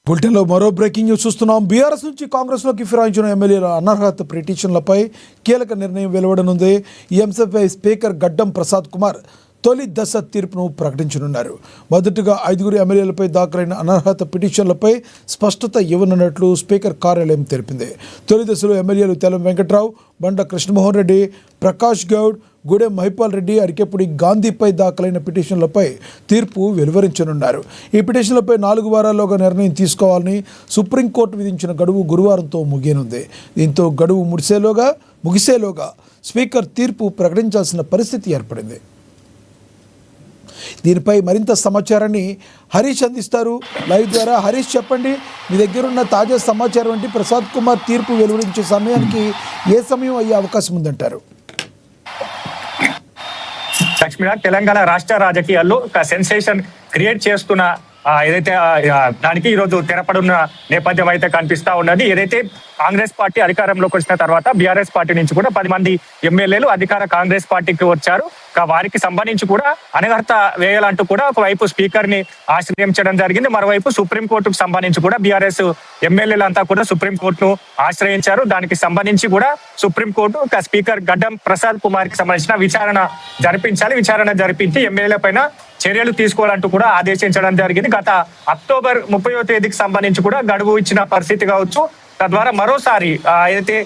బులెటిన్లో మరో breaking news చూస్తున్నాం. బీఆర్ఎస్ నుంచి కాంగ్రెస్లోకి ఫిరాయించిన ఎమ్మెల్యేల అనర్హత పిటిషన్లపై కీలక నిర్ణయం వెలువడనుంది. ఈ అంశంపై స్పీకర్ గడ్డం ప్రసాద్ కుమార్ తొలి దశ తీర్పును ప్రకటించనున్నారు. మొదటగా 5 ఎమ్మెల్యేలపై దాఖలైన అనర్హత పిటిషన్లపై స్పష్టత ఇవ్వనున్నట్లు స్పీకర్ కార్యాలయం తెలిపింది. తొలి దశలో ఎమ్మెల్యేలు తెలం వెంకట్రావు, బండ కృష్ణమోహన్ రెడ్డి, ప్రకాష్ గౌడ్, గూడెం మహిపాల్ రెడ్డి, అరికెపుడి గాంధీపై దాఖలైన పిటిషన్లపై తీర్పు వెలువరించనున్నారు. ఈ పిటిషన్లపై 4 వారాల్లోగా నిర్ణయం తీసుకోవాలని సుప్రీంకోర్టు విధించిన గడువు గురువారంతో ముగియనుంది. దీంతో గడువు ముగిసేలోగా స్పీకర్ తీర్పు ప్రకటించాల్సిన పరిస్థితి ఏర్పడింది. దీనిపై మరింత సమాచారాన్ని హరీష్ అందిస్తారు లైవ్ ద్వారా. హరీష్, చెప్పండి, మీ దగ్గరున్న తాజా సమాచారం ఏంటి? ప్రసాద్ కుమార్ తీర్పు వెలువరించే సమయానికి ఏ సమయం అయ్యే అవకాశం ఉందంటారు? లక్ష్మీ, తెలంగాణ రాష్ట్ర రాజకీయాల్లో ఒక సెన్సేషన్ క్రియేట్ చేస్తున్న ఏదైతే దానికి ఈరోజు తెరపడున్న నేపథ్యం అయితే కనిపిస్తా ఉన్నది. ఏదైతే కాంగ్రెస్ పార్టీ అధికారంలోకి వచ్చిన తర్వాత బీఆర్ఎస్ పార్టీ నుంచి కూడా 10 మంది ఎమ్మెల్యేలు అధికార కాంగ్రెస్ పార్టీకి వచ్చారు. వారికి సంబంధించి కూడా అనర్హత వేయాలంటూ కూడా ఒకవైపు స్పీకర్ ని ఆశ్రయించడం జరిగింది. మరోవైపు సుప్రీంకోర్టుకు సంబంధించి కూడా బీఆర్ఎస్ ఎమ్మెల్యేలంతా కూడా సుప్రీంకోర్టును ఆశ్రయించారు. దానికి సంబంధించి కూడా సుప్రీంకోర్టు స్పీకర్ గడ్డం ప్రసాద్ కుమార్ కి సంబంధించిన విచారణ జరిపించి ఎమ్మెల్యేల పైన చర్యలు తీసుకోవాలంటూ కూడా ఆదేశించడం జరిగింది. గత అక్టోబర్ 30వ తేదీకి సంబంధించి కూడా గడువు ఇచ్చిన పరిస్థితి కావచ్చు. తద్వారా మరోసారి ఏదైతే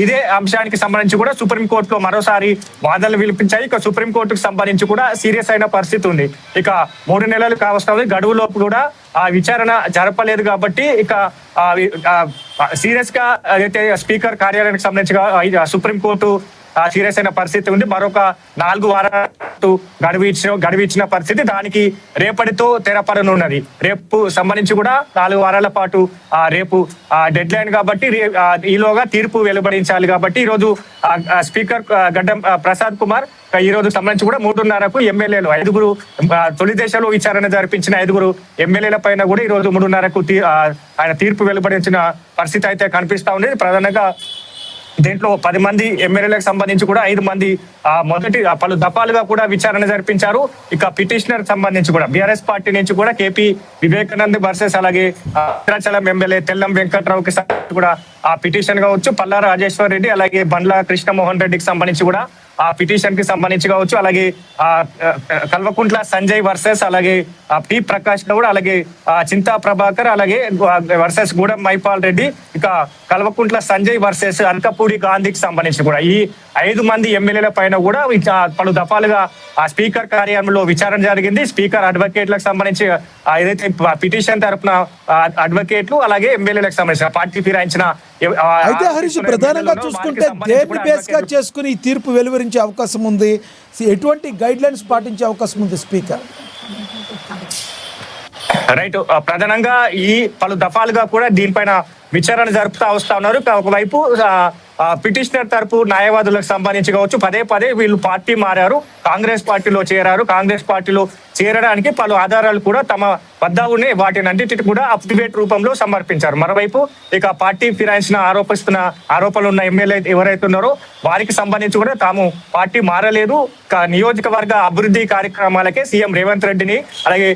ఇదే అంశానికి సంబంధించి కూడా సుప్రీంకోర్టులో మరోసారి వాదనలు వినిపించాయి. ఇక సుప్రీంకోర్టుకు సంబంధించి కూడా సీరియస్ అయిన పరిస్థితి ఉంది. ఇక 3 నెలలు కావస్తుంది, గడువులోపు కూడా ఆ విచారణ జరపలేదు కాబట్టి ఇక సీరియస్ గా అయితే స్పీకర్ కార్యాలయానికి సంబంధించి సుప్రీంకోర్టు సీరియస్ అయిన పరిస్థితి ఉంది. మరొక 4 వారాలు గడువు ఇచ్చిన పరిస్థితి. దానికి రేపటితో తెరపడనున్నది. రేపు సంబంధించి కూడా 4 వారాల పాటు రేపు డెడ్ లైన్ కాబట్టి ఈలోగా తీర్పు వెలువడించాలి. కాబట్టి ఈరోజు స్పీకర్ గడ్డం ప్రసాద్ కుమార్ ఈ రోజు సంబంధించి కూడా 3:30కు ఎమ్మెల్యేలు 5 తొలి దశలో విచారణ జరిపించిన 5 ఎమ్మెల్యేల పైన కూడా ఈ రోజు 3:30కు ఆయన తీర్పు వెలువడించిన పరిస్థితి అయితే కనిపిస్తా ఉంది. ప్రధానంగా దీంట్లో 10 మంది ఎమ్మెల్యేలకు సంబంధించి కూడా 5 మంది మొదటి పలు దఫాలుగా కూడా విచారణ జరిపించారు. ఇక పిటిషనర్ సంబంధించి కూడా బీఆర్ఎస్ పార్టీ నుంచి కూడా కేపీ వివేకానంద్ వర్సెస్ అలాగే భద్రాచలం ఎమ్మెల్యే తెల్లం వెంకట్రావుకి సంబంధించి కూడా ఆ పిటిషన్ కావచ్చు, పల్లా రాజేశ్వర్ రెడ్డి అలాగే బండ్ల కృష్ణమోహన్ రెడ్డికి సంబంధించి కూడా ఆ పిటిషన్ కి సంబంధించి కావచ్చు, అలాగే కల్వకుంట్ల సంజయ్ వర్సెస్ అలాగే పి ప్రకాష్ గౌడ్, అలాగే చింతా ప్రభాకర్, అలాగే వర్సెస్ గూడెం మహిపాల్ రెడ్డి, ఇక కల్వకుంట్ల సంజయ్ వర్సెస్ అల్కపూడి గాంధీకి సంబంధించి కూడా ఈ 5 మంది ఎమ్మెల్యేల పైన కూడా పలు దఫాలుగా ఆ స్పీకర్ కార్యాలయంలో విచారణ జరిగింది. స్పీకర్ అడ్వకేట్లకు సంబంధించి ఏదైతే పిటిషన్ తరపున అడ్వకేట్లు అలాగే ఎమ్మెల్యేలకు సంబంధించిన పార్టీ ఫిరాయించిన అయితే హరీష్, ప్రధానంగా చూసుకుంటే దేన్ని బేస్ గా చేసుకుని ఈ తీర్పు వెలువరించే అవకాశం ఉంది? ఎటువంటి గైడ్ లైన్స్ పాటించే అవకాశం ఉంది స్పీకర్? రైట్, ప్రధానంగా ఈ పలు దఫాలుగా కూడా దీనిపైన విచారణ జరుపుతా వస్తా ఉన్నారు. ఒకవైపు పిటిషనర్ తరపు న్యాయవాదులకు సంబంధించి కావచ్చు, పదే వీళ్ళు పార్టీ మారారు, కాంగ్రెస్ పార్టీలో చేరారు. కాంగ్రెస్ పార్టీలో చేరడానికి పలు ఆధారాలు కూడా తమ వద్ద ఉన్నాయి. వాటిని అన్నింటినీ కూడా అప్డేట్ రూపంలో సమర్పించారు. మరోవైపు ఇక పార్టీ ఫిరాయించిన ఆరోపణలు ఉన్న ఎమ్మెల్యే ఎవరైతే ఉన్నారో వారికి సంబంధించి కూడా తాము పార్టీ మారలేదు, నియోజకవర్గ అభివృద్ధి కార్యక్రమాలకే సీఎం రేవంత్ రెడ్డిని అలాగే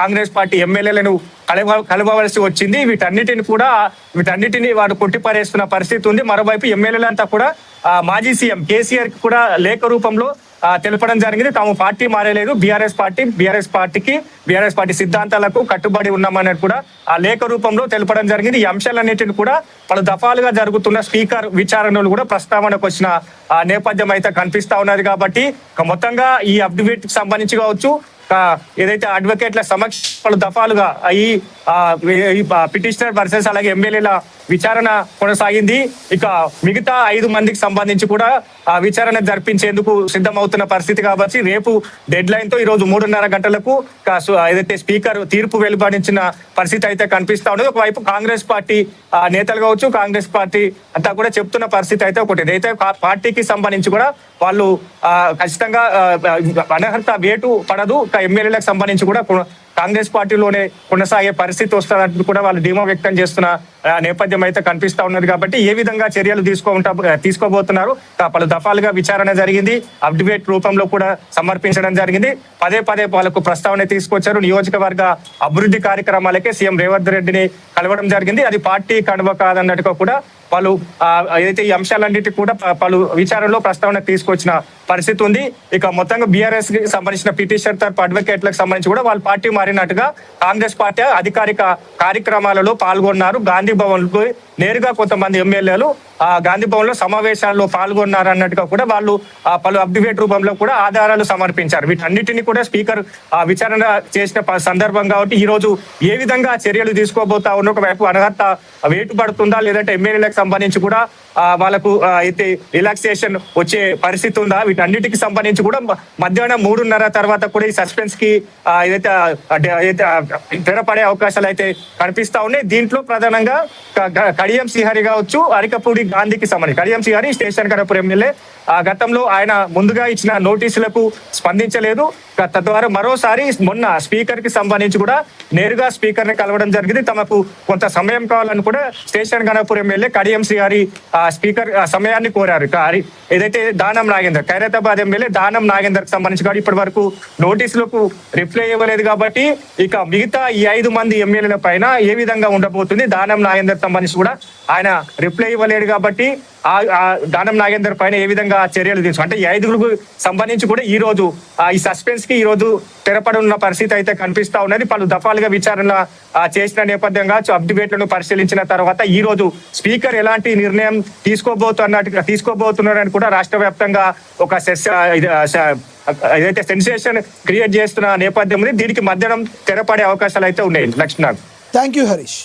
కాంగ్రెస్ పార్టీ ఎమ్మెల్యేలను కలవవలసి వచ్చింది. వీటన్నిటిని వారు కొట్టిపారేస్తున్న పరిస్థితి ఉంది. మరోవైపు ఎమ్మెల్యేలంతా కూడా మాజీ సీఎం కేసీఆర్ కి కూడా లేఖ రూపంలో తెలపడం జరిగింది. తాము పార్టీ మారలేదు, బీఆర్ఎస్ పార్టీ సిద్ధాంతాలకు కట్టుబడి ఉన్నామని కూడా ఆ లేఖ రూపంలో తెలపడం జరిగింది. ఈ అంశాలన్నింటినీ కూడా పలు దఫాలుగా జరుగుతున్న స్పీకర్ విచారణలు కూడా ప్రస్తావనకు వచ్చిన నేపథ్యం అయితే కనిపిస్తా ఉన్నది. కాబట్టి మొత్తంగా ఈ అఫిడవిట్ కి సంబంధించి కావచ్చు, ఏదైతే అడ్వకేట్ల సమక్ష పలు దఫాలుగా ఈ పిటిషనర్ వర్సెస్ అలాగే ఎమ్మెల్యేల విచారణ కొనసాగింది. ఇక మిగతా 5 మందికి సంబంధించి కూడా విచారణ జరిపించేందుకు సిద్ధమవుతున్న పరిస్థితి కాబట్టి రేపు డెడ్ లైన్ తో ఈ రోజు 3:30 గంటలకు ఏదైతే స్పీకర్ తీర్పు వెలువడించిన పరిస్థితి అయితే కనిపిస్తా ఉన్నది. ఒకవైపు కాంగ్రెస్ పార్టీ నేతలు కావచ్చు, కాంగ్రెస్ పార్టీ అంతా కూడా చెప్తున్న పరిస్థితి అయితే ఒకటి, అయితే పార్టీకి సంబంధించి కూడా వాళ్ళు ఖచ్చితంగా అనర్హత వేటు పడదు, ఎమ్మెల్యేలకు సంబంధించి కూడా కాంగ్రెస్ పార్టీలోనే కొనసాగే పరిస్థితి వస్తుందంటూ కూడా వాళ్ళు ధీమా వ్యక్తం చేస్తున్న నేపథ్యం అయితే కనిపిస్తా ఉన్నది. కాబట్టి ఏ విధంగా చర్యలు తీసుకోబోతున్నారు, పలు దఫాలుగా విచారణ జరిగింది, అప్డేట్ రూపంలో కూడా సమర్పించడం జరిగింది. పదే పదే వాళ్ళకు ప్రస్తావన తీసుకొచ్చారు. నియోజకవర్గ అభివృద్ధి కార్యక్రమాలకే సీఎం రేవంత్ రెడ్డిని కలవడం జరిగింది. అది పార్టీ కడవ కాదన్నట్టుగా కూడా వాళ్ళు ఏదైతే ఈ అంశాలన్నిటి కూడా పలు విచారణలో ప్రస్తావన తీసుకొచ్చిన పరిస్థితి ఉంది. ఇక మొత్తంగా బీఆర్ఎస్ కి సంబంధించిన పిటిషన్ తరపు అడ్వకేట్లకు సంబంధించి కూడా వాళ్ళ పార్టీ మారినట్టుగా కాంగ్రెస్ పార్టీ అధికారిక కార్యక్రమాలలో పాల్గొన్నారు. గాంధీ భవన్ కు నేరుగా కొంతమంది ఎమ్మెల్యేలు ఆ గాంధీ భవన్ లో సమావేశాల్లో పాల్గొన్నారు అన్నట్టుగా కూడా వాళ్ళు పలు అప్డేట్ రూపంలో కూడా ఆధారాలు సమర్పించారు. వీటన్నిటిని కూడా స్పీకర్ విచారణ చేసిన సందర్భం కాబట్టి ఈ రోజు ఏ విధంగా చర్యలు తీసుకోబోతా ఉన్న ఒకవైపు అనర్హత వేటు పడుతుందా లేదంటే ఎమ్మెల్యేలకు సంబంధించి కూడా వాళ్ళకు అయితే రిలాక్సేషన్ వచ్చే పరిస్థితి ఉందా, వీటన్నిటికి సంబంధించి కూడా మధ్యాహ్నం 3:30 తర్వాత కూడా ఈ సస్పెన్స్ కి ఏదైతే తెరపడే అవకాశాలు అయితే కనిపిస్తా ఉన్నాయి. దీంట్లో ప్రధానంగా కడియం శ్రీహరి కావచ్చు, అరికపూడి గాంధీకి సంబంధించి కడియం శ్రీహరి స్టేషన్ కడపూర్ ఎమ్మెల్యే గతంలో ఆయన ముందుగా ఇచ్చిన నోటీసులకు స్పందించలేదు. తద్వారా మరోసారి మొన్న స్పీకర్ కి సంబంధించి కూడా నేరుగా స్పీకర్ ని కలవడం జరిగింది. తమకు కొంత సమయం కావాలని కూడా station Ganapur MLA Kadiyam Srihari speaker సమయాన్ని కోరారు. ఏదైతే దానం నాగేందర్ ఖైరతాబాద్ ఎమ్మెల్యే దానం నాగేందర్ కి సంబంధించి కూడా ఇప్పటి వరకు నోటీసులకు రిప్లై ఇవ్వలేదు. కాబట్టి ఇక మిగతా ఈ 5 మంది ఎమ్మెల్యేల పైన ఏ విధంగా ఉండబోతుంది, దానం నాగేందర్ సంబంధించి కూడా ఆయన రిప్లై ఇవ్వలేడు. కాబట్టి ఆ దానం నాగేందర్ పైన ఏ విధంగా చర్యలు తీసుకు అంటే ఈ 5గురికి సంబంధించి కూడా ఈ రోజు ఈ సస్పెన్స్ కి ఈ రోజు తెరపడి ఉన్న పరిస్థితి అయితే కనిపిస్తా ఉన్నది. పలు దఫాలుగా విచారణ చేసిన నేపథ్యంగా అప్డేట్లను పరిశీలించిన తర్వాత ఈ రోజు స్పీకర్ ఎలాంటి నిర్ణయం తీసుకోబోతున్నారని కూడా రాష్ట్ర వ్యాప్తంగా ఒక ఏదైతే సెన్సేషన్ క్రియేట్ చేస్తున్న నేపథ్యం ఉంది. దీనికి మధ్యాహ్నం తెరపడే అవకాశాలు అయితే ఉన్నాయి. Laxman, thank you Harish.